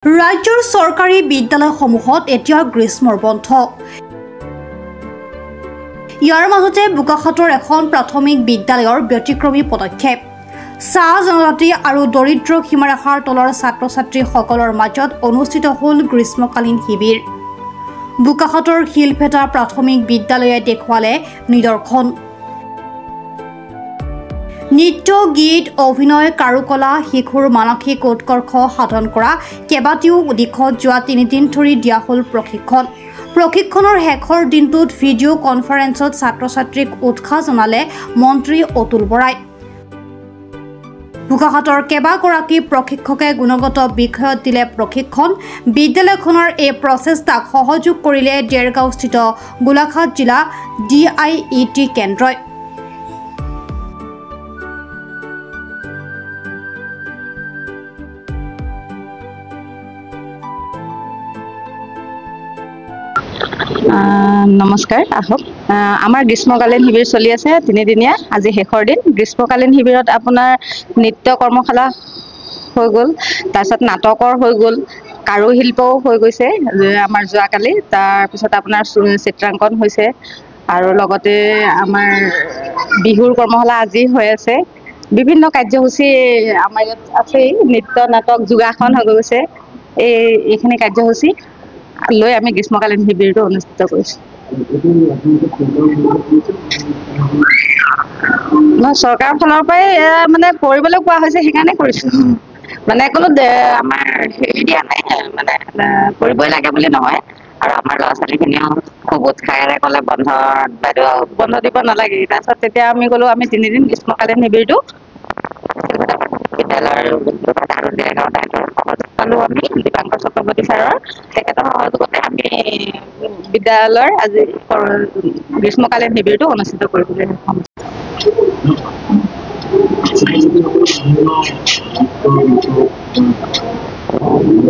ৰাজ্যৰ চৰকাৰী বিদ্যালয়সমূহত এতিয়া গ্ৰীষ্মৰ বন্ধ। ইয়াৰ মাজতে বোকাখাতৰ এখন প্ৰাথমিক বিদ্যালয়ৰ ব্যতিক্ৰমী পদক্ষেপ। চাহ জনজাতি আৰু দৰিদ্ৰ সীমাৰেখাৰ তলৰ ছাত্ৰ ছাত্ৰীসকলৰ মাজত অনুষ্ঠিত হ'ল গ্ৰীষ্মকালীন শিবিৰ। বোকাখাতৰ শিলভেটা প্ৰাথমিক বিদ্যালয়ে দেখুৱালে নিদৰ্শন। নৃত্য, গীত, অভিনয়, কাৰুকলা, শিশুৰ মানসিক উৎকৰ্ষ সাধন কৰা কেইবাটাও দিশত যোৱা 3 দিন ধৰি দিয়া হ'ল প্ৰশিক্ষণ। প্ৰশিক্ষণৰ শেষৰ দিনটোত ভিডিঅ' কনফাৰেন্সত ছাত্ৰ ছাত্ৰীক উৎসাহ জনালে মন্ত্ৰী অতুল বৰাই। বোকাখাতৰ কেইবাগৰাকী প্ৰশিক্ষকে গুণগত বিষয়ত দিলে প্ৰশিক্ষণ। বিদ্যালয়খনৰ এই প্ৰচেষ্টাক সহযোগ কৰিলে দেৰগাঁওস্থিত গোলাঘাট জিলা DIET কেন্দ্ৰই। নমস্কাৰ, আহক। আমাৰ গ্ৰীষ্মকালীন শিবিৰ চলি আছে 3 দিনীয়া, আজি শেষৰ দিন। গ্ৰীষ্মকালীন শিবিৰত আপোনাৰ নৃত্য কৰ্মশালা হৈ গ'ল, তাৰপিছত নাটকৰ হৈ গ'ল, কাৰুশিল্পও হৈ গৈছে আমাৰ যোৱাকালি, তাৰপিছত আপোনাৰ চিত্ৰাংকন হৈছে আৰু লগতে আমাৰ বিহুৰ কৰ্মশালা আজি হৈ আছে। বিভিন্ন কাৰ্যসূচী আমাৰ ইয়াত আছেই, নৃত্য, নাটক, যোগাসন হৈ গৈছে। এইখিনি কাৰ্যসূচী লৈ আমি গ্ৰীষ্মকালীন শিবিৰটো অনুষ্ঠিত কৰিছোঁ। চৰকাৰৰ ফালৰ পৰাই মানে কৰিবলৈ কোৱা হৈছে, সেইকাৰণে কৰিছোঁ। মানে কোনো আমাৰ হেৰি দিয়া নাই, মানে কৰিবই লাগে বুলি নহয়। আৰু আমাৰ ল'ৰা ছোৱালীখিনিও খুব উৎসাহেৰে ক'লে বাইদেউ বন্ধ দিব নালাগে। তাৰপিছত তেতিয়া আমি ক'লোঁ আমি 3 দিন গ্ৰীষ্মকালীন শিবিৰটো বিদ্যালয়ৰ আৰু দেৰগাঁও দায়িত্বৰ সহযোগ পালোঁ আমি দীপাংকৰ চক্ৰৱৰ্তী ছাৰৰ, তেখেতৰ সহযোগতে আমি বিদ্যালয়ৰ আজি গ্ৰীষ্মকালীন শিবিৰটো অনুষ্ঠিত কৰিবলৈ সক্ষম হৈছোঁ।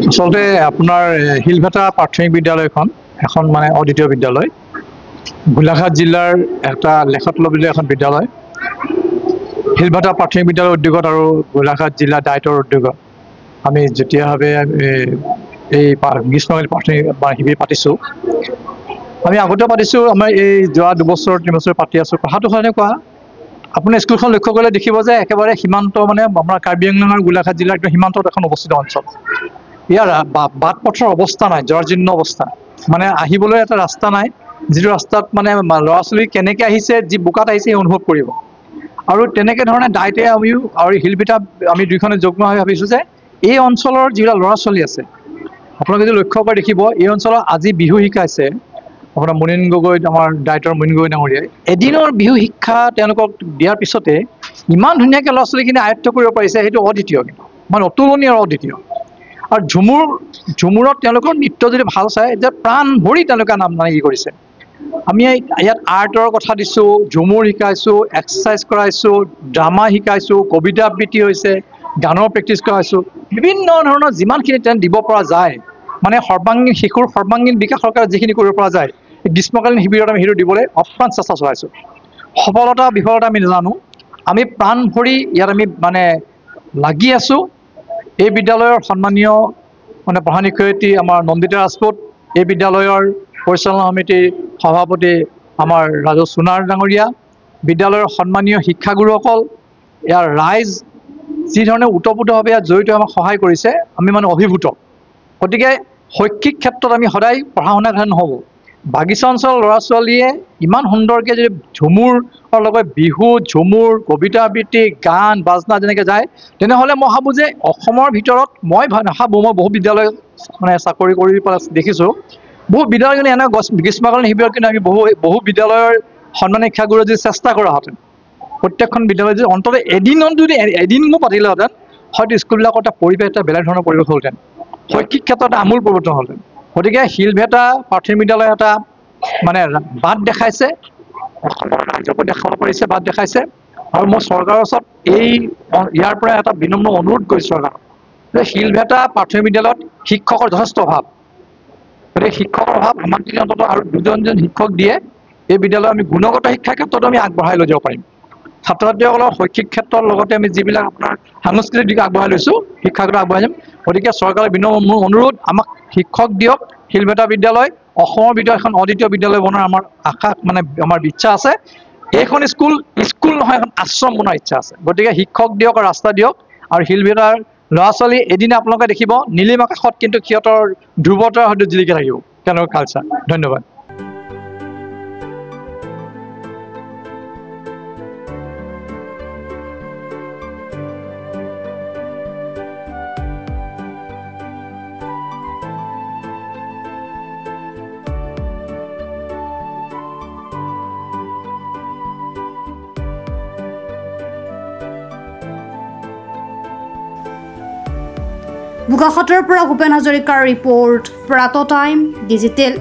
আচলতে আপোনাৰ শিলভেটা প্ৰাথমিক বিদ্যালয়খন এখন মানে অদ্বিতীয় বিদ্যালয়। গোলাঘাট জিলাৰ এটা লেখত ল'বলগীয়া এখন বিদ্যালয়। শিলভেটা প্ৰাথমিক বিদ্যালয়ৰ উদ্যোগত আৰু গোলাঘাট জিলা দায়িত্বৰ উদ্যোগত আমি যুটীয়াভাৱে এই গ্ৰীষ্মকালীন প্ৰাথমিক শিবিৰ পাতিছোঁ। আমি আগতেও পাতিছোঁ, আমাৰ এই যোৱা 2 বছৰ 3 বছৰ পাতি আছোঁ। কথাটো হয় এনেকুৱা, আপুনি স্কুলখন লক্ষ্য কৰিলে দেখিব যে একেবাৰে সীমান্ত, মানে আমাৰ কাৰ্বি আংলং আৰু গোলাঘাট জিলাৰ একদম সীমান্তত এখন অৱস্থিত অঞ্চল। ইয়াৰ বাট পথৰ অৱস্থা নাই, জৰ্জীৰ্ণ অৱস্থা, মানে আহিবলৈ এটা ৰাস্তা নাই, যিটো ৰাস্তাত মানে ল'ৰা ছোৱালী কেনেকৈ আহিছে, যি বোকাত আহিছে সেই অনুভৱ কৰিব। আৰু তেনেকৈ ধৰণে দায়িত্বে আমিও আৰু শিলভেটা আমি দুইখনে যুগ্মভাৱে ভাবিছোঁ যে এই অঞ্চলৰ যিবিলাক ল'ৰা ছোৱালী আছে, আপোনালোকে যদি লক্ষ্য কৰি দেখিব, এই অঞ্চলত আজি বিহু শিকাইছে আপোনাৰ মুনীন গগৈ, আমাৰ দায়িত্বৰ মুনীন গগৈ ডাঙৰীয়াই। এদিনৰ বিহু শিক্ষা তেওঁলোকক দিয়াৰ পিছতে ইমান ধুনীয়াকৈ ল'ৰা ছোৱালীখিনি আয়ত্ব কৰিব পাৰিছে, সেইটো অদ্বিতীয়, কিন্তু মানে অতুলনীয় আৰু অদ্বিতীয়। আৰু ঝুমুৰত তেওঁলোকৰ নৃত্য যদি ভাল চায়, যে প্ৰাণ ভৰি তেওঁলোকে কি কৰিছে। আমি ইয়াত আৰ্টৰ কথা দিছোঁ, ঝুমুৰ শিকাইছোঁ, এক্সাৰচাইজ কৰাইছোঁ, ড্ৰামা শিকাইছোঁ, কবিতা আবৃত্তি হৈছে, গানৰ প্ৰেক্টিচ কৰাইছোঁ, বিভিন্ন ধৰণৰ যিমানখিনি দিব পৰা যায়, মানে শিশুৰ সৰ্বাংগীন বিকাশৰ কাৰণে যিখিনি কৰিব পৰা যায়, গ্ৰীষ্মকালীন শিবিৰত আমি সেইটো দিবলৈ অপ্ৰাণ চেষ্টা চলাইছোঁ। সফলতা বিফলতা আমি নাজানো, আমি প্ৰাণ ভৰি ইয়াত আমি মানে লাগি আছোঁ। এই বিদ্যালয়ৰ সন্মানীয় মানে প্ৰধান শিক্ষয়িত্ৰী আমাৰ নন্দিতা ৰাজপুত, এই বিদ্যালয়ৰ পৰিচালনা সমিতিৰ সভাপতি আমাৰ ৰাজু সোণাৰ ডাঙৰীয়া, বিদ্যালয়ৰ সন্মানীয় শিক্ষাগুৰুসকল, ইয়াৰ ৰাইজ যি ধৰণে ওতঃপ্ৰোতভাৱে ইয়াত জড়িত আমাক সহায় কৰিছে, আমি মানে অভিভূত। গতিকে শৈক্ষিক ক্ষেত্ৰত আমি সদায় পঢ়া শুনা কথা নহ'ব, বাগিচা অঞ্চলৰ ল'ৰা ছোৱালীয়ে ইমান সুন্দৰকৈ যদি ঝুমুৰৰ লগত বিহু, ঝুমুৰ, কবিতা আবৃত্তি, গান বাজনা যেনেকৈ যায়, তেনেহ'লে মই ভাবোঁ যে অসমৰ ভিতৰত মই নাভাবোঁ, মই বহু বিদ্যালয় মানে চাকৰি কৰি পেলাই দেখিছোঁ, বহু বিদ্যালয় কিন্তু এনে গ্ৰীষ্মকালীন শিবিৰত কিন্তু আমি বহু বিদ্যালয়ৰ সন্মানীয় শিক্ষাগুৰুৱে যদি চেষ্টা কৰাহেঁতেন, প্ৰত্যেকখন বিদ্যালয় যদি অন্ততঃ এদিনো পাতিলেহেঁতেন, হয়তো স্কুলবিলাকৰ এটা পৰিৱেশ, এটা বেলেগ ধৰণৰ পৰিৱেশ হ'লহেঁতেন, শৈক্ষিক ক্ষেত্ৰত আমূল পৰিৱৰ্তন হ'লহেঁতেন। গতিকে শিলভেটা প্ৰাথমিক বিদ্যালয়ে এটা মানে বাট দেখাইছে, অসমৰ ৰাজ্যকো দেখাব পাৰিছে, বাট দেখাইছে। আৰু মই চৰকাৰৰ ওচৰত ইয়াৰ পৰা এটা বিনম্ৰ অনুৰোধ কৰিছোঁ চৰকাৰক, যে শিলভেটা প্ৰাথমিক বিদ্যালয়ত শিক্ষকৰ যথেষ্ট অভাৱ। গতিকে শিক্ষকৰ অভাৱ আমাক দিলে অন্ততঃ আৰু 2জন শিক্ষক দিয়ে, এই বিদ্যালয় আমি গুণগত শিক্ষাৰ ক্ষেত্ৰত আমি আগবঢ়াই লৈ যাব পাৰিম। ছাত্ৰ ছাত্ৰীসকলৰ শৈক্ষিক ক্ষেত্ৰৰ লগতে আমি যিবিলাক আপোনাৰ সাংস্কৃতিক দিশ আগবঢ়াই লৈছোঁ শিক্ষাগত আগবঢ়াই যাম গতিকে চৰকাৰে মোৰ অনুৰোধ আমাক শিক্ষক দিয়ক শিলভেটা বিদ্যালয় অসমৰ ভিতৰত এখন অদ্বিতীয় বিদ্যালয় বনোৱাৰ আমাৰ আশা মানে আমাৰ ইচ্ছা আছে এইখন স্কুল নহয় এখন আশ্ৰম বনোৱাৰ ইচ্ছা আছে গতিকে শিক্ষক দিয়ক আৰু ৰাস্তা দিয়ক আৰু শিলভেটাৰ ল'ৰা ছোৱালী এদিন আপোনালোকে দেখিব নীলিম আকাশত কিন্তু সিহঁতৰ ধ্ৰুৱতাৰ হয়তো জিলিকি থাকিব তেওঁলোকৰ কালচাৰ ধন্যবাদ বোকাখাতৰ পৰা ভূপেন হাজৰিকাৰ ৰিপৰ্ট প্ৰাত টাইম ডিজিটেল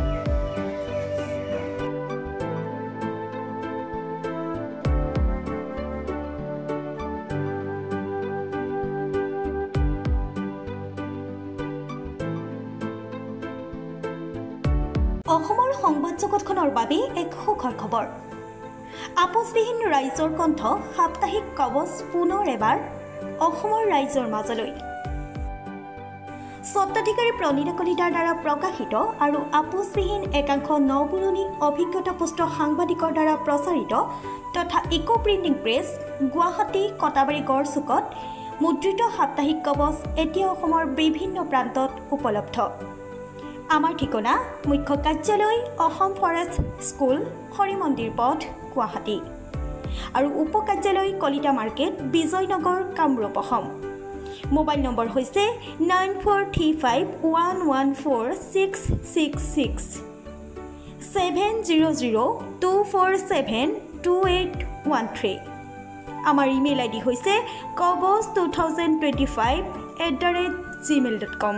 অসমৰ সংবাদ জগতখনৰ বাবে এক সুখৰ খবৰ আপোচবিহীন ৰাইজৰ কণ্ঠ সাপ্তাহিক কবচ পুনৰ এবাৰ অসমৰ ৰাইজৰ মাজলৈ স্বত্বাধিকাৰী প্ৰণীতা কলিতাৰ দ্বাৰা প্ৰকাশিত আৰু আপোচবিহীন একাংশ নপুৰণি অভিজ্ঞতাপুষ্ট সাংবাদিকৰ দ্বাৰা প্ৰচাৰিত তথা eco printing press Guwahati Katabari গড়চুকত মুদ্ৰিত সাপ্তাহিক কবচ এতিয়া অসমৰ বিভিন্ন প্ৰান্তত উপলব্ধ আমাৰ ঠিকনা মুখ্য কাৰ্যালয় অসম ফৰেষ্ট স্কুল হৰি মন্দিৰ পথ গুৱাহাটী আৰু উপ কাৰ্যালয় Kalita market Bijoynagar Kamrup Assam mobile number হৈছে 9435114666 70024728813 আমাৰ ইমেইল আইডি হৈছে kobos2025@gmail.com